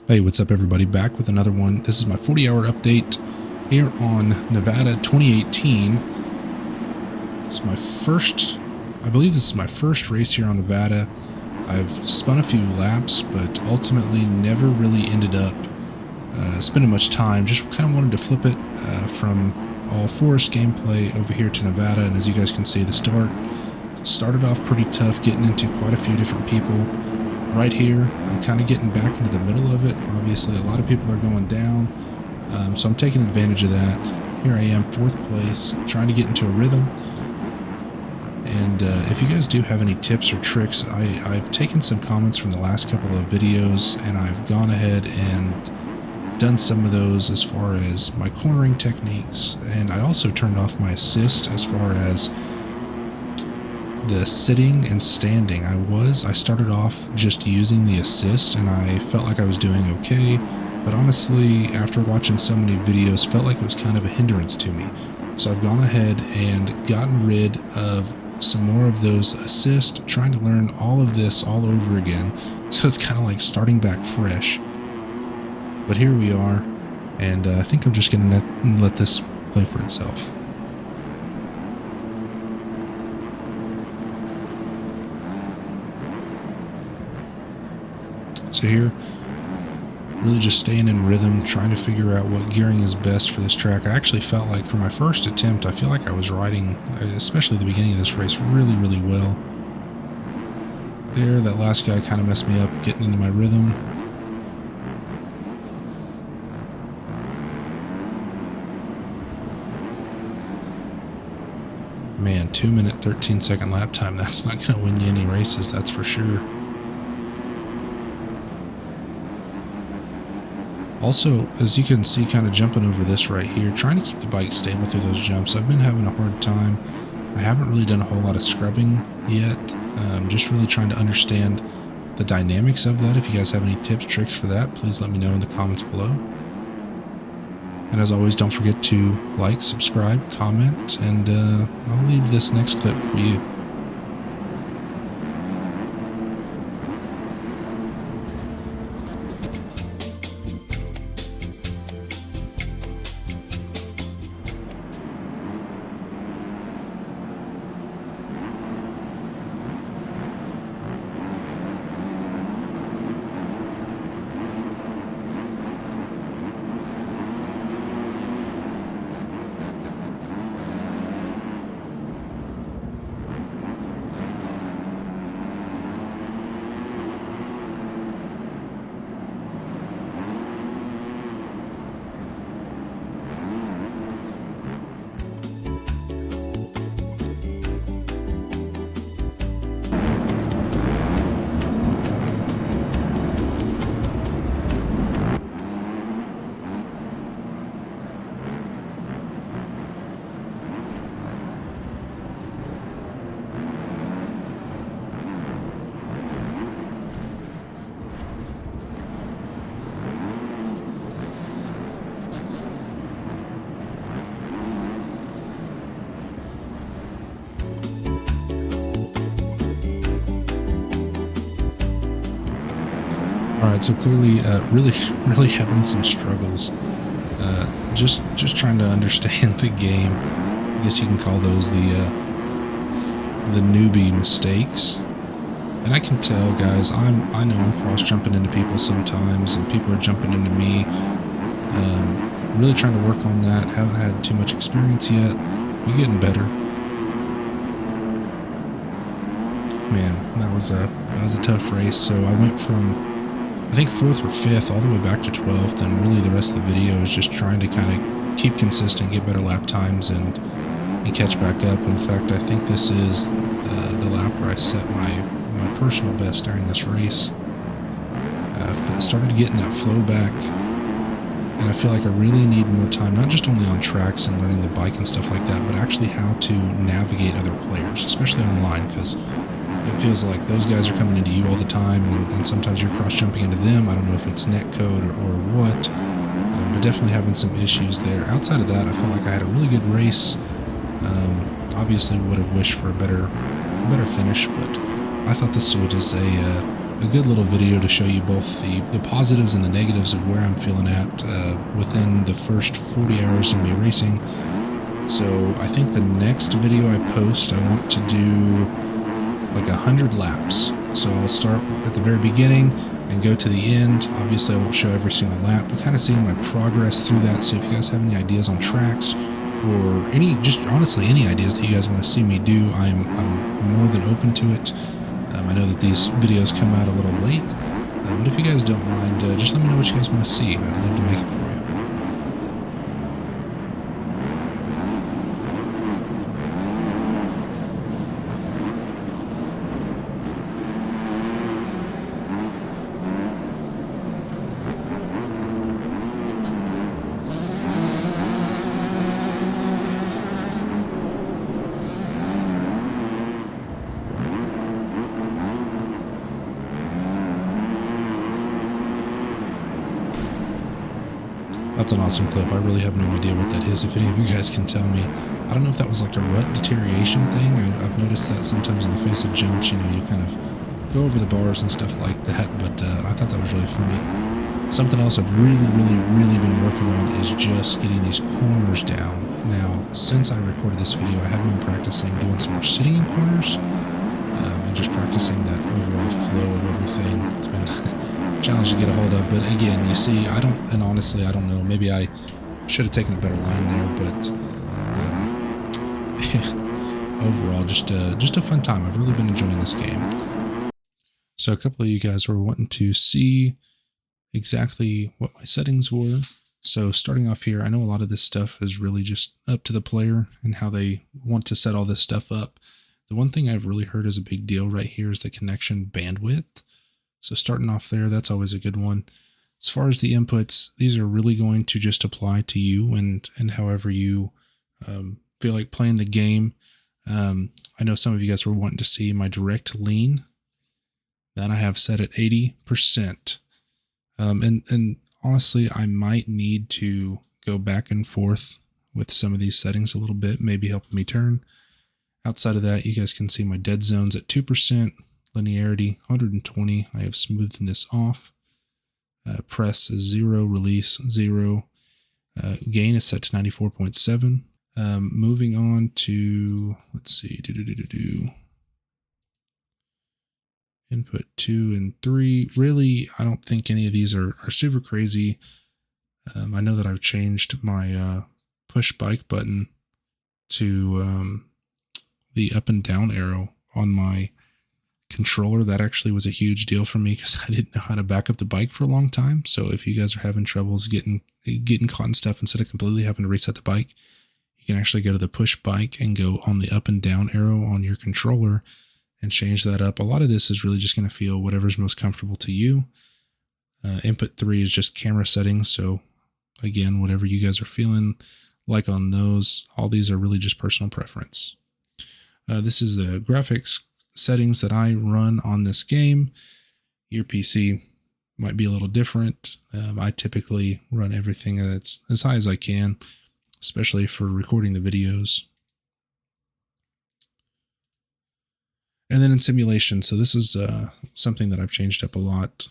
Hey, what's up everybody? Back with another one. This is my 40-hour update here on Nevada 2018. It's my first, I believe this is my first race here on Nevada. I've spun a few laps, but ultimately never really ended up spending much time. Just kind of wanted to flip it from all forest gameplay over here to Nevada. And as you guys can see, the started off pretty tough, getting into quite a few different people. Right here, I'm kind of getting back into the middle of it. Obviously, a lot of people are going down, so I'm taking advantage of that. Here I am, 4th place, trying to get into a rhythm. And if you guys do have any tips or tricks, I've taken some comments from the last couple of videos, and I've gone ahead and done some of those as far as my cornering techniques. And I also turned off my assist as far as the sitting and standing. I started off just using the assist and I felt like I was doing okay, but honestly, after watching so many videos, felt like it was kind of a hindrance to me. So I've gone ahead and gotten rid of some more of those assists, trying to learn all of this all over again. So it's kind of like starting back fresh. But here we are, and I think I'm just going to let this play for itself. So here, really just staying in rhythm, trying to figure out what gearing is best for this track. I actually felt like for my first attempt, I feel like I was riding, especially the beginning of this race, really, really well. There, that last guy kind of messed me up, getting into my rhythm. Man, 2-minute, 13-second lap time, that's not going to win you any races, that's for sure. Also, as you can see, kind of jumping over this right here, trying to keep the bike stable through those jumps. I've been having a hard time. I haven't really done a whole lot of scrubbing yet. Just really trying to understand the dynamics of that. If you guys have any tips, tricks for that, please let me know in the comments below. And as always, don't forget to like, subscribe, comment, and I'll leave this next clip for you. Alright, so clearly really having some struggles. Just trying to understand the game. I guess you can call those the newbie mistakes. And I can tell, guys, I know I'm cross-jumping into people sometimes, and people are jumping into me. Really trying to work on that. Haven't had too much experience yet. We're getting better. Man, that was a tough race. So I went from, I think, 4th or 5th all the way back to 12th, and really the rest of the video is just trying to kind of keep consistent, get better lap times, and catch back up. In fact, I think this is the lap where I set my personal best during this race. I started getting that flow back, and I feel like I really need more time, not just only on tracks and learning the bike and stuff like that, but actually how to navigate other players, especially online, because it feels like those guys are coming into you all the time, and sometimes you're cross-jumping into them. I don't know if it's netcode or what, but definitely having some issues there. Outside of that, I felt like I had a really good race. Obviously would have wished for a better finish, but I thought this was a a good little video to show you both the positives and the negatives of where I'm feeling at within the first 40 hours of me racing. So I think the next video I post, I want to do like 100 laps. So I'll start at the very beginning and go to the end. Obviously I won't show every single lap, but kind of seeing my progress through that. So if you guys have any ideas on tracks or just honestly any ideas that you guys want to see me do, I'm more than open to it. I know that these videos come out a little late, but if you guys don't mind, just let me know what you guys want to see. I'd love to make it for you. That's an awesome clip. I really have no idea what that is. If any of you guys can tell me. I don't know if that was like a rut deterioration thing. I've noticed that sometimes in the face of jumps, you kind of go over the bars and stuff like that, but I thought that was really funny. Something else I've really been working on is just getting these corners down. Now, since I recorded this video, I have been practicing doing some more sitting in corners and just practicing that overall flow of everything. It's been challenge to get a hold of, but again, you see, honestly, I don't know, maybe I should have taken a better line there, but overall, just a fun time. I've really been enjoying this game. So a couple of you guys were wanting to see exactly what my settings were. So starting off here, I know a lot of this stuff is really just up to the player and how they want to set all this stuff up. The one thing I've really heard is a big deal right here is the connection bandwidth. So starting off there, that's always a good one. As far as the inputs, these are really going to just apply to you and however you feel like playing the game. I know some of you guys were wanting to see my direct lean. That I have set at 80%. And honestly, I might need to go back and forth with some of these settings a little bit, maybe helping me turn. Outside of that, you guys can see my dead zones at 2%. Linearity 120. I have smoothness off. Press is 0. Release 0. Gain is set to 94.7. Moving on to, let's see, input 2 and 3. Really, I don't think any of these are super crazy. I know that I've changed my push bike button to the up and down arrow on my controller. That actually was a huge deal for me because I didn't know how to back up the bike for a long time. So if you guys are having troubles getting caught in stuff, instead of completely having to reset the bike, you can actually go to the push bike and go on the up and down arrow on your controller and change that up. A lot of this is really just going to feel whatever's most comfortable to you. Input 3 is just camera settings. So again, whatever you guys are feeling like on those, all these are really just personal preference. This is the graphics settings that I run on this game. Your PC might be a little different. I typically run everything that's as high as I can, especially for recording the videos. And then in simulation, so this is something that I've changed up a lot.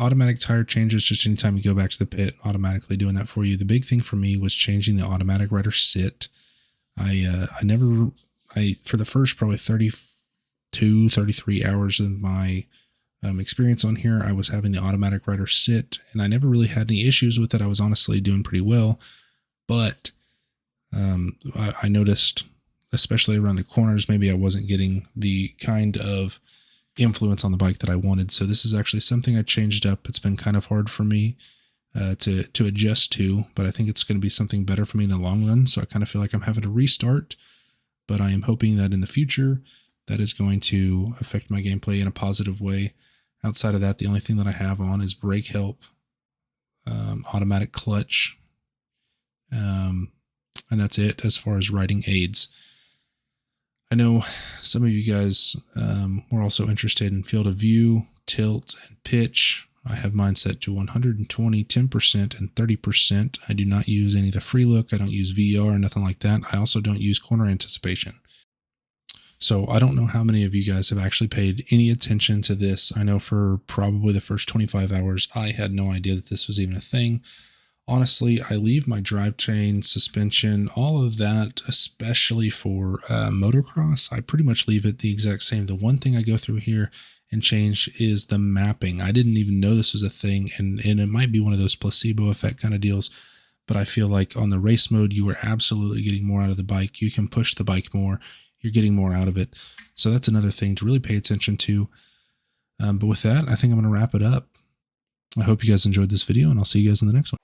Automatic tire changes, just anytime you go back to the pit, automatically doing that for you. The big thing for me was changing the automatic rider sit. For the first probably 32, 33 hours of my experience on here, I was having the automatic rider sit, and I never really had any issues with it. I was honestly doing pretty well, but I noticed, especially around the corners, maybe I wasn't getting the kind of influence on the bike that I wanted. So this is actually something I changed up. It's been kind of hard for me to adjust to, but I think it's going to be something better for me in the long run. So I kind of feel like I'm having to restart, but I am hoping that in the future that is going to affect my gameplay in a positive way. Outside of that, the only thing that I have on is brake help, automatic clutch, and that's it as far as riding aids. I know some of you guys were also interested in field of view, tilt, and pitch. I have mine set to 120, 10%, and 30%. I do not use any of the free look. I don't use VR or nothing like that. I also don't use corner anticipation. So I don't know how many of you guys have actually paid any attention to this. I know for probably the first 25 hours, I had no idea that this was even a thing. Honestly, I leave my drivetrain, suspension, all of that, especially for motocross, I pretty much leave it the exact same. The one thing I go through here and change is the mapping. I didn't even know this was a thing, and it might be one of those placebo effect kind of deals, but I feel like on the race mode, you are absolutely getting more out of the bike. You can push the bike more. You're getting more out of it. So that's another thing to really pay attention to. But with that, I think I'm going to wrap it up. I hope you guys enjoyed this video, and I'll see you guys in the next one.